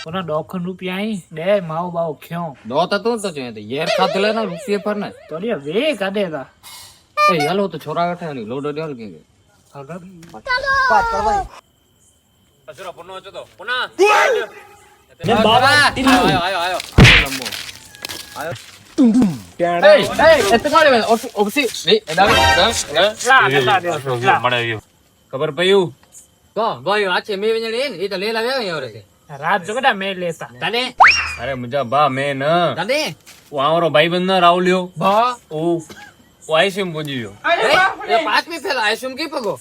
કોના ડોખન રૂપિયા અહીં દે માવ બાવ ખ્યો દો તો તું તો જોઈએ યાર ખાતે લેના રૂપિયા પર ને તો રે વે કાઢે તા એ હેલો તો છોરા બેઠા ની લોડો દેલ કે અસુરા પુનો હતો તો પુના ને બાબા આયો આયો આયો લંબો આયો એ એત કાલે મે ઓબસી રે એડા ખબર પયું તો ગયો આછે મે વેણી એ તો લે લાવ્યા અહીંયા રે રાત જો કડા મેં લેતા તને અરે મુજા બા મેં ન તને વાવરો ભાઈબંધ ના રાવલ્યો બા ઓ આઈસીએમ પૂજ્યો એ પાંચમી ફેલ આઈસુમ કી પગો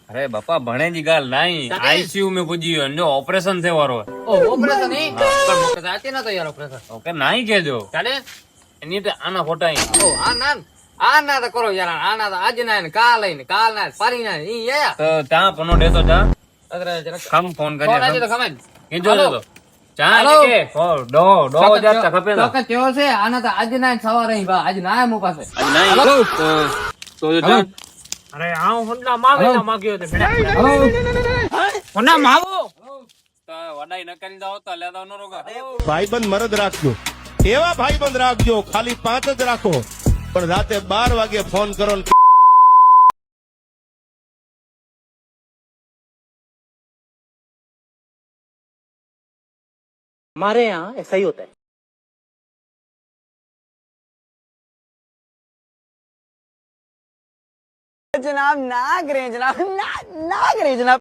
અરે બાપા ભણેજી ગાલ નહીં આઈસીયુ में પૂજ્યો અને ઓપરેશન થયો વારો ઓ ઓપરેશન નહીં પણ મોકે જાતી ના તો યાર ઓપરેશન ઓકે નહીં કેજો તને એની તો આના ફોટા અહીં ઓ આ ના તો કરો યાર આ ના તો આજ ના ને કાલ ને કાલ ના પરી ના ઈ યા તો ત્યાં પનો દેતો જા અરે જરા ખમ ફોન ફોન આજે કરી તો ખમે કીજો તો ચા હાલો. કે ઓ ડો જાતા ખપે તો કે કેવો છે આના તો આજ ના સવારે ઈ બા આજ ના મો પાસે આજ નહીં તો જા અરે આ હોન્ડા માવેલા માગ્યો તે ભેડા હોના માવો તો વડાઈ ન કરી દાવ તો લેતા નો રોગા ભાઈબંધ મરદ રાખજો એવા ભાઈબંધ રાખજો ખાલી 5 જ રાખો પણ રાતે 12 વાગે ફોન કરો ને हमारे यहाँ ऐसा ही होता है जनाब ना करें जनाब ना करें जनाब